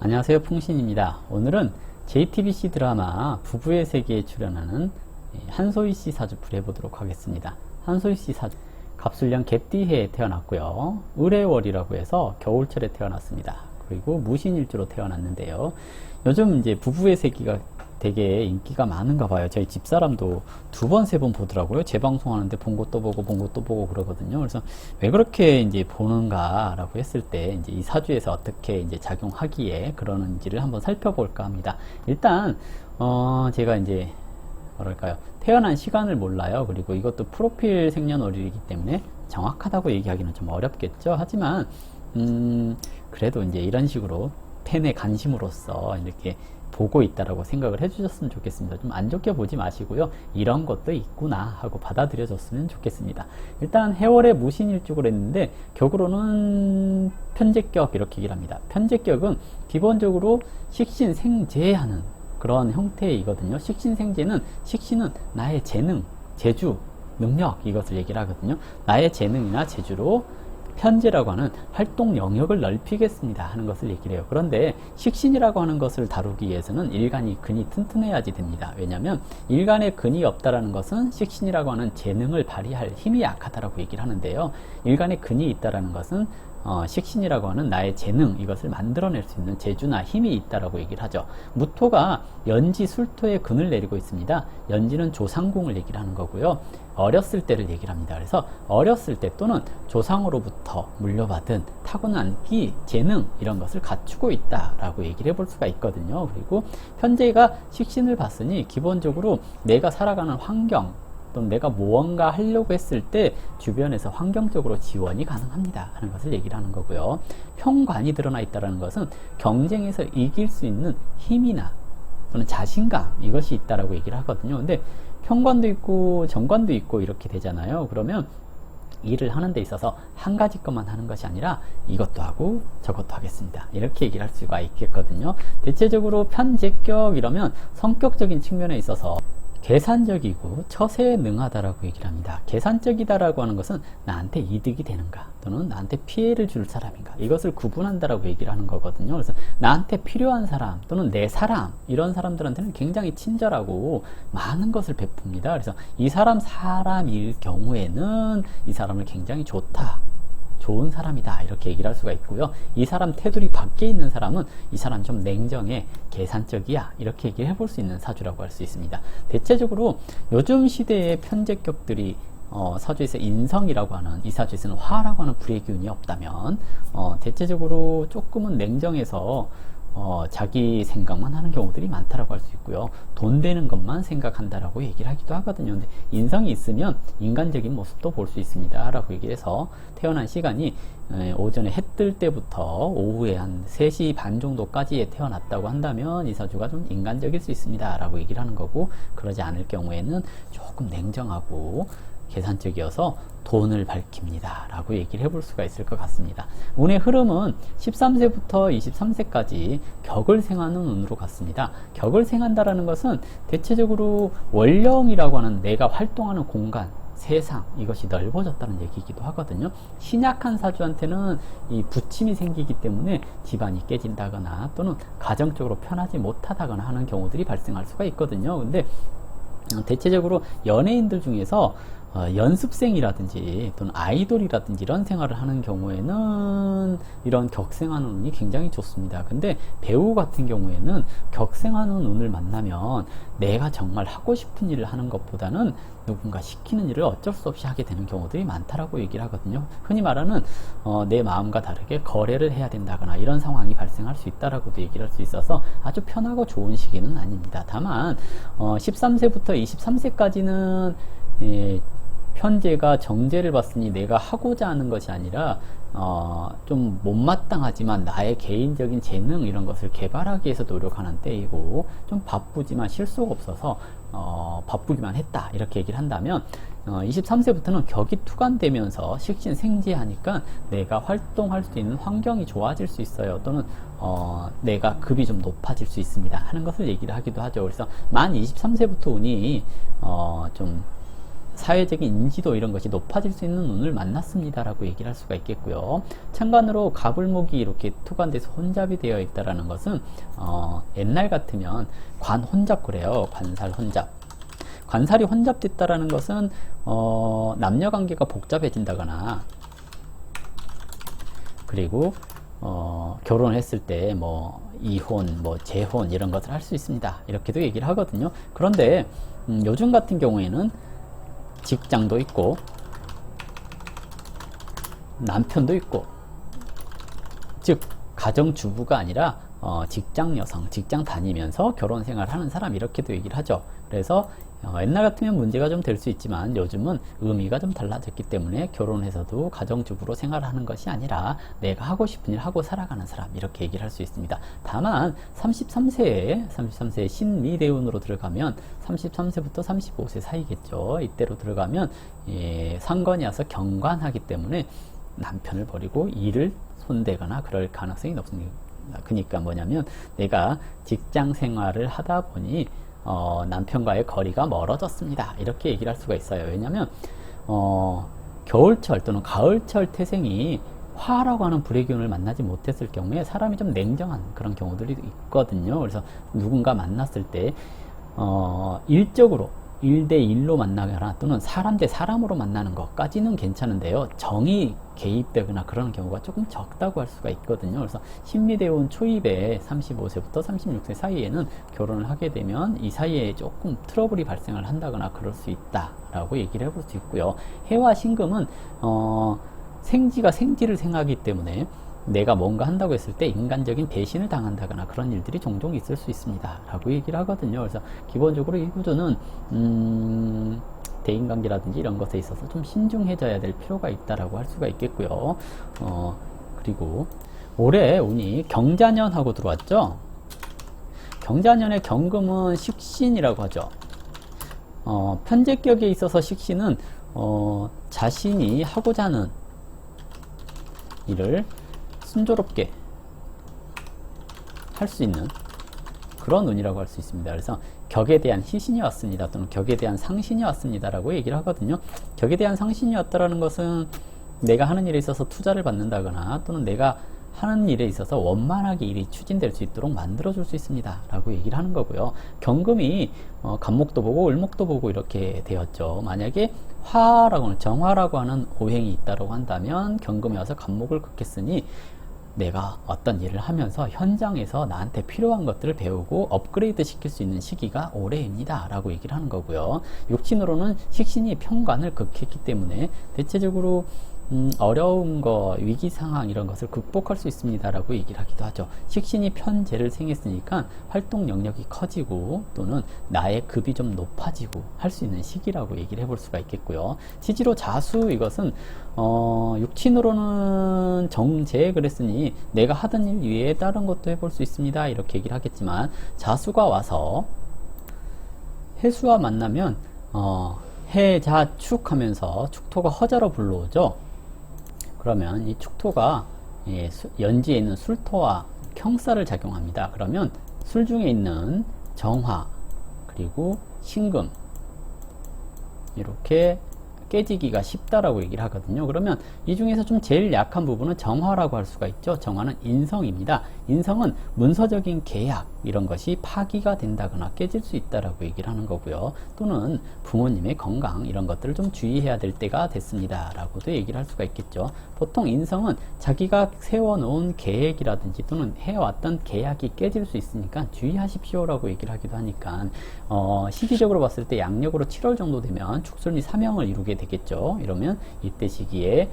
안녕하세요, 풍신입니다. 오늘은 JTBC 드라마 부부의 세계에 출연하는 한소희 씨 사주풀이 해보도록 하겠습니다. 한소희 씨 사주, 갑술년 개띠해에 태어났고요. 을해월이라고 해서 겨울철에 태어났습니다. 그리고 무신일주로 태어났는데요. 요즘 이제 부부의 세계가 되게 인기가 많은가 봐요. 저희 집사람도 두 번, 세 번 보더라고요. 재방송하는데 본 것도 보고 본 것도 보고 그러거든요. 그래서 왜 그렇게 이제 보는가라고 했을 때 이제 이 사주에서 어떻게 이제 작용하기에 그러는지를 한번 살펴볼까 합니다. 일단 제가 이제 뭐랄까요, 태어난 시간을 몰라요. 그리고 이것도 프로필 생년월일이기 때문에 정확하다고 얘기하기는 좀 어렵겠죠. 하지만 그래도 이제 이런 식으로 팬의 관심으로서 이렇게 보고 있다라고 생각을 해주셨으면 좋겠습니다. 좀 안 좋게 보지 마시고요. 이런 것도 있구나 하고 받아들여줬으면 좋겠습니다. 일단 해월에 무신일주를 했는데 격으로는 편제격 이렇게 얘기를 합니다. 편제격은 기본적으로 식신생재하는 그런 형태이거든요. 식신생재는, 식신은 나의 재능, 재주, 능력 이것을 얘기를 하거든요. 나의 재능이나 재주로 편제라고 하는 활동 영역을 넓히겠습니다 하는 것을 얘기를 해요. 그런데 식신이라고 하는 것을 다루기 위해서는 일간이 근이 튼튼해야지 됩니다. 왜냐하면 일간에 근이 없다라는 것은 식신이라고 하는 재능을 발휘할 힘이 약하다라고 얘기를 하는데요. 일간에 근이 있다라는 것은 식신이라고 하는 나의 재능, 이것을 만들어낼 수 있는 재주나 힘이 있다라고 얘기를 하죠. 무토가 연지, 술토에 근을 내리고 있습니다. 연지는 조상궁을 얘기를 하는 거고요. 어렸을 때를 얘기를 합니다. 그래서 어렸을 때 또는 조상으로부터 물려받은 타고난 끼, 재능 이런 것을 갖추고 있다라고 얘기를 해볼 수가 있거든요. 그리고 현재가 식신을 봤으니 기본적으로 내가 살아가는 환경 또는 내가 무언가 하려고 했을 때 주변에서 환경적으로 지원이 가능합니다 하는 것을 얘기를 하는 거고요. 평관이 드러나 있다는 것은 경쟁에서 이길 수 있는 힘이나 또는 자신감 이것이 있다라고 얘기를 하거든요. 근데 평관도 있고 정관도 있고 이렇게 되잖아요. 그러면 일을 하는 데 있어서 한 가지 것만 하는 것이 아니라 이것도 하고 저것도 하겠습니다 이렇게 얘기를 할 수가 있겠거든요. 대체적으로 편제격 이러면 성격적인 측면에 있어서 계산적이고 처세에 능하다라고 얘기를 합니다. 계산적이다라고 하는 것은 나한테 이득이 되는가 또는 나한테 피해를 줄 사람인가 이것을 구분한다라고 얘기를 하는 거거든요. 그래서 나한테 필요한 사람 또는 내 사람 이런 사람들한테는 굉장히 친절하고 많은 것을 베풉니다. 그래서 이 사람일 경우에는 이 사람을 굉장히 좋은 사람이다 이렇게 얘기를 할 수가 있고요. 이 사람 테두리 밖에 있는 사람은 이 사람 좀 냉정해 계산적이야 이렇게 얘기를 해볼 수 있는 사주라고 할 수 있습니다. 대체적으로 요즘 시대의 편제격들이 사주에서 인성이라고 하는 이 사주에서는 화라고 하는 불의 기운이 없다면 대체적으로 조금은 냉정해서 자기 생각만 하는 경우들이 많다라고 할 수 있고요. 돈 되는 것만 생각한다라고 얘기를 하기도 하거든요. 근데 인성이 있으면 인간적인 모습도 볼 수 있습니다 라고 얘기를 해서 태어난 시간이 오전에 해 뜰 때부터 오후에 한 3시 반 정도까지에 태어났다고 한다면 이 사주가 좀 인간적일 수 있습니다 라고 얘기를 하는 거고, 그러지 않을 경우에는 조금 냉정하고 계산적이어서 돈을 밝힙니다 라고 얘기를 해볼 수가 있을 것 같습니다. 운의 흐름은 13세부터 23세까지 격을 생하는 운으로 갔습니다. 격을 생한다라는 것은 대체적으로 원령이라고 하는 내가 활동하는 공간, 세상 이것이 넓어졌다는 얘기이기도 하거든요. 신약한 사주한테는 이 부침이 생기기 때문에 집안이 깨진다거나 또는 가정적으로 편하지 못하다거나 하는 경우들이 발생할 수가 있거든요. 근데 대체적으로 연예인들 중에서 연습생이라든지 또는 아이돌이라든지 이런 생활을 하는 경우에는 이런 격생하는 운이 굉장히 좋습니다. 근데 배우 같은 경우에는 격생하는 운을 만나면 내가 정말 하고 싶은 일을 하는 것보다는 누군가 시키는 일을 어쩔 수 없이 하게 되는 경우들이 많다라고 얘기를 하거든요. 흔히 말하는 내 마음과 다르게 거래를 해야 된다거나 이런 상황이 발생할 수 있다라고도 얘기를 할 수 있어서 아주 편하고 좋은 시기는 아닙니다. 다만 13세부터 23세까지는 현재가 정제를 봤으니 내가 하고자 하는 것이 아니라 좀 못마땅하지만 나의 개인적인 재능 이런 것을 개발하기 위해서 노력하는 때이고, 좀 바쁘지만 쉴 수가 없어서 바쁘기만 했다 이렇게 얘기를 한다면 23세부터는 격이 투간되면서 식신생재하니까 내가 활동할 수 있는 환경이 좋아질 수 있어요. 또는 내가 급이 좀 높아질 수 있습니다 하는 것을 얘기를 하기도 하죠. 그래서 만 23세부터 운이 좀 사회적인 인지도 이런 것이 높아질 수 있는 운을 만났습니다라고 얘기를 할 수가 있겠고요. 천간으로 갑을목이 이렇게 투관돼서 혼잡이 되어 있다라는 것은 옛날 같으면 관혼잡 그래요. 관살 혼잡. 관살이 혼잡됐다라는 것은 남녀 관계가 복잡해진다거나 그리고 결혼했을 때 뭐 이혼, 뭐 재혼 이런 것을 할 수 있습니다. 이렇게도 얘기를 하거든요. 그런데 요즘 같은 경우에는 직장도 있고 남편도 있고 즉 가정주부가 아니라 직장 여성, 직장 다니면서 결혼 생활 하는 사람 이렇게도 얘기를 하죠. 그래서 옛날 같으면 문제가 좀 될 수 있지만 요즘은 의미가 좀 달라졌기 때문에 결혼해서도 가정주부로 생활하는 것이 아니라 내가 하고 싶은 일 하고 살아가는 사람 이렇게 얘기를 할 수 있습니다. 다만 33세에 신미대운으로 들어가면 33세부터 35세 사이겠죠. 이때로 들어가면 상관이 와서 경관하기 때문에 남편을 버리고 일을 손대거나 그럴 가능성이 높습니다. 그러니까 뭐냐면 내가 직장 생활을 하다 보니 남편과의 거리가 멀어졌습니다. 이렇게 얘기를 할 수가 있어요. 왜냐하면 겨울철 또는 가을철 태생이 화라고 하는 불의 기운을 만나지 못했을 경우에 사람이 좀 냉정한 그런 경우들이 있거든요. 그래서 누군가 만났을 때 일적으로 1대1로 만나거나 또는 사람 대 사람으로 만나는 것까지는 괜찮은데요. 정이 개입되거나 그런 경우가 조금 적다고 할 수가 있거든요. 그래서 신미대운 초입에 35세부터 36세 사이에는 결혼을 하게 되면 이 사이에 조금 트러블이 발생을 한다거나 그럴 수 있다라고 얘기를 해볼 수 있고요. 해와 신금은 생지가 생지를 생하기 때문에 내가 뭔가 한다고 했을 때 인간적인 배신을 당한다거나 그런 일들이 종종 있을 수 있습니다 라고 얘기를 하거든요. 그래서 기본적으로 이 구조는 대인관계라든지 이런 것에 있어서 좀 신중해져야 될 필요가 있다라고 할 수가 있겠고요. 그리고 올해 운이 경자년하고 들어왔죠. 경자년의 경금은 식신이라고 하죠. 편제격에 있어서 식신은 자신이 하고자 하는 일을 순조롭게 할 수 있는 그런 운이라고 할 수 있습니다. 그래서 격에 대한 희신이 왔습니다. 또는 격에 대한 상신이 왔습니다. 라고 얘기를 하거든요. 격에 대한 상신이 왔다라는 것은 내가 하는 일에 있어서 투자를 받는다거나 또는 내가 하는 일에 있어서 원만하게 일이 추진될 수 있도록 만들어줄 수 있습니다. 라고 얘기를 하는 거고요. 경금이 간목도 보고 을목도 보고 이렇게 되었죠. 만약에 화라고는 정화라고 하는 오행이 있다고 한다면 경금이 와서 간목을 긋겠으니 내가 어떤 일을 하면서 현장에서 나한테 필요한 것들을 배우고 업그레이드 시킬 수 있는 시기가 올해입니다 라고 얘기를 하는 거고요. 육신으로는 식신이 편관을 극했기 때문에 대체적으로 어려운 거, 위기 상황 이런 것을 극복할 수 있습니다 라고 얘기를 하기도 하죠. 식신이 편재를 생했으니까 활동 영역이 커지고 또는 나의 급이 좀 높아지고 할 수 있는 시기라고 얘기를 해볼 수가 있겠고요. 지지로 자수 이것은 육친으로는 정제 그랬으니 내가 하던 일 위에 다른 것도 해볼 수 있습니다 이렇게 얘기를 하겠지만 자수가 와서 해수와 만나면 해자축 하면서 축토가 허자로 불러오죠. 그러면 이 축토가 연지에 있는 술토와 경사를 작용합니다. 그러면 술 중에 있는 정화 그리고 신금 이렇게 깨지기가 쉽다라고 얘기를 하거든요. 그러면 이 중에서 좀 제일 약한 부분은 정화라고 할 수가 있죠. 정화는 인성입니다. 인성은 문서적인 계약 이런 것이 파기가 된다거나 깨질 수 있다라고 얘기를 하는 거고요. 또는 부모님의 건강 이런 것들을 좀 주의해야 될 때가 됐습니다 라고도 얘기를 할 수가 있겠죠. 보통 인성은 자기가 세워놓은 계획이라든지 또는 해왔던 계약이 깨질 수 있으니까 주의하십시오 라고 얘기를 하기도 하니까 시기적으로 봤을 때 양력으로 7월 정도 되면 축술이 사명을 이루게 되겠죠. 이러면 이때 시기에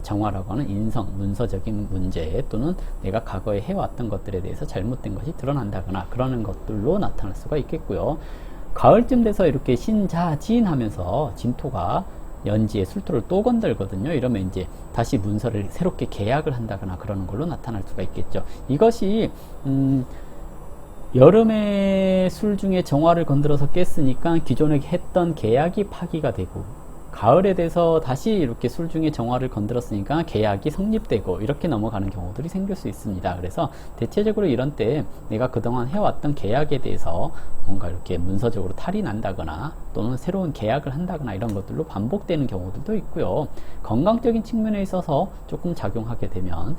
정화라고 하는 인성, 문서적인 문제 또는 내가 과거에 해왔던 것들에 대해서 잘못된 것이 드러난다거나 그러는 것들로 나타날 수가 있겠고요. 가을쯤 돼서 이렇게 신자진 하면서 진토가 연지에 술토를 또 건들거든요. 이러면 이제 다시 문서를 새롭게 계약을 한다거나 그러는 걸로 나타날 수가 있겠죠. 이것이 여름에 술 중에 정화를 건드려서 깼으니까 기존에 했던 계약이 파기가 되고 가을에 돼서 다시 이렇게 술중에 정화를 건드렸으니까 계약이 성립되고 이렇게 넘어가는 경우들이 생길 수 있습니다. 그래서 대체적으로 이런 때 내가 그동안 해왔던 계약에 대해서 뭔가 이렇게 문서적으로 탈이 난다거나 또는 새로운 계약을 한다거나 이런 것들로 반복되는 경우들도 있고요. 건강적인 측면에 있어서 조금 작용하게 되면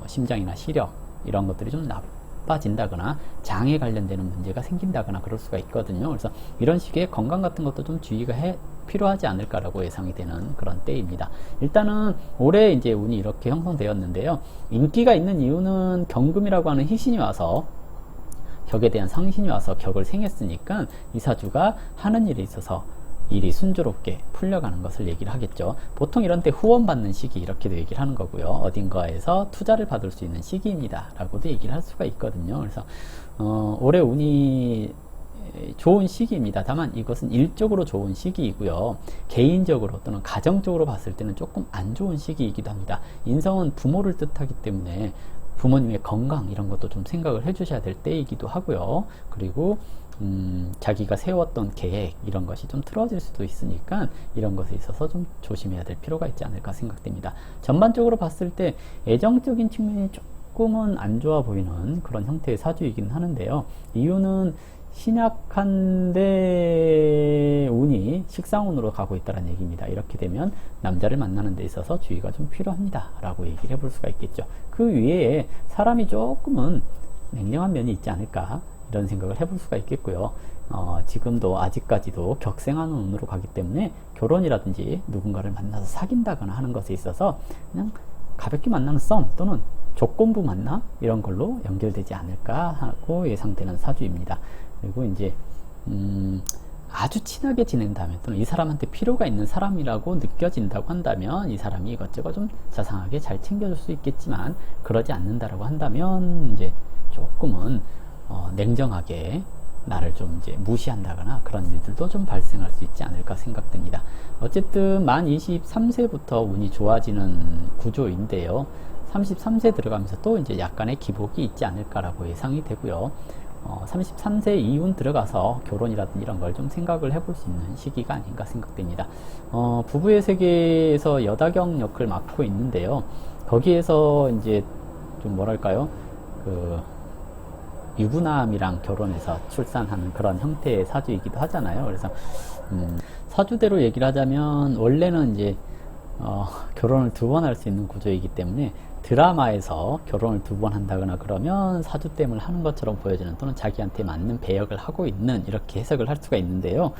심장이나 시력 이런 것들이 좀 나빠진다거나 장에 관련되는 문제가 생긴다거나 그럴 수가 있거든요. 그래서 이런 식의 건강 같은 것도 좀 주의가 필요하지 않을까라고 예상이 되는 그런 때입니다. 일단은 올해 이제 운이 이렇게 형성되었는데요. 인기가 있는 이유는 경금이라고 하는 희신이 와서 격에 대한 상신이 와서 격을 생했으니까 이 사주가 하는 일에 있어서 일이 순조롭게 풀려가는 것을 얘기를 하겠죠. 보통 이런 때 후원받는 시기 이렇게도 얘기를 하는 거고요. 어딘가에서 투자를 받을 수 있는 시기입니다 라고도 얘기를 할 수가 있거든요. 그래서 올해 운이 좋은 시기입니다. 다만 이것은 일적으로 좋은 시기이고요. 개인적으로 또는 가정적으로 봤을 때는 조금 안 좋은 시기이기도 합니다. 인성은 부모를 뜻하기 때문에 부모님의 건강 이런 것도 좀 생각을 해주셔야 될 때이기도 하고요. 그리고 자기가 세웠던 계획 이런 것이 좀 틀어질 수도 있으니까 이런 것에 있어서 좀 조심해야 될 필요가 있지 않을까 생각됩니다. 전반적으로 봤을 때 애정적인 측면이 조금은 안 좋아 보이는 그런 형태의 사주이긴 하는데요. 이유는 신약한데 운이 식상운으로 가고 있다는 얘기입니다. 이렇게 되면 남자를 만나는 데 있어서 주의가 좀 필요합니다 라고 얘기를 해볼 수가 있겠죠. 그 위에 사람이 조금은 냉정한 면이 있지 않을까 이런 생각을 해볼 수가 있겠고요. 지금도 아직까지도 격생하는 운으로 가기 때문에 결혼이라든지 누군가를 만나서 사귄다거나 하는 것에 있어서 그냥 가볍게 만나는 썸 또는 조건부 만남 이런 걸로 연결되지 않을까 하고 예상되는 사주입니다. 그리고 이제 아주 친하게 지낸다면 또는 이 사람한테 필요가 있는 사람이라고 느껴진다고 한다면 이 사람이 이것저것 좀 자상하게 잘 챙겨줄 수 있겠지만 그러지 않는다라고 한다면 이제 조금은 냉정하게 나를 좀 이제 무시한다거나 그런 일들도 좀 발생할 수 있지 않을까 생각됩니다. 어쨌든 만 23세부터 운이 좋아지는 구조인데요. 33세 들어가면서 또 이제 약간의 기복이 있지 않을까라고 예상이 되고요. 33세 이후 들어가서 결혼이라든지 이런 걸 좀 생각을 해볼 수 있는 시기가 아닌가 생각됩니다. 부부의 세계에서 여다경 역을 맡고 있는데요. 거기에서 이제 좀 뭐랄까요? 유부남이랑 결혼해서 출산하는 그런 형태의 사주이기도 하잖아요. 그래서 사주대로 얘기를 하자면 원래는 이제 결혼을 2번 할 수 있는 구조이기 때문에 드라마에서 결혼을 2번 한다거나 그러면 사주땜을 하는 것처럼 보여지는 또는 자기한테 맞는 배역을 하고 있는 이렇게 해석을 할 수가 있는데요.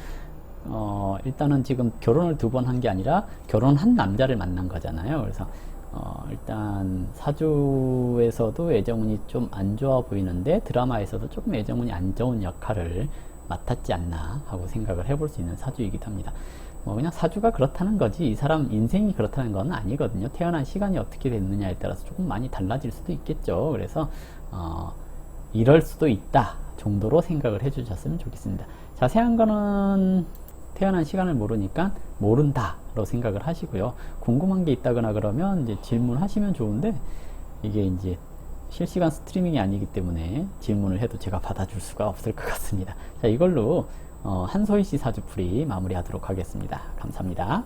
일단은 지금 결혼을 2번 한 게 아니라 결혼한 남자를 만난 거잖아요. 그래서 일단 사주에서도 애정운이 좀 안 좋아 보이는데 드라마에서도 조금 애정운이 안 좋은 역할을 맡았지 않나 하고 생각을 해볼 수 있는 사주이기도 합니다. 그냥 사주가 그렇다는 거지 이 사람 인생이 그렇다는 건 아니거든요. 태어난 시간이 어떻게 됐느냐에 따라서 조금 많이 달라질 수도 있겠죠. 그래서 이럴 수도 있다 정도로 생각을 해주셨으면 좋겠습니다. 자세한 거는 태어난 시간을 모르니까 모른다로 생각을 하시고요. 궁금한 게 있다거나 그러면 이제 질문하시면 좋은데 이게 이제 실시간 스트리밍이 아니기 때문에 질문을 해도 제가 받아줄 수가 없을 것 같습니다. 자, 이걸로 한소희 씨 사주풀이 마무리하도록 하겠습니다. 감사합니다.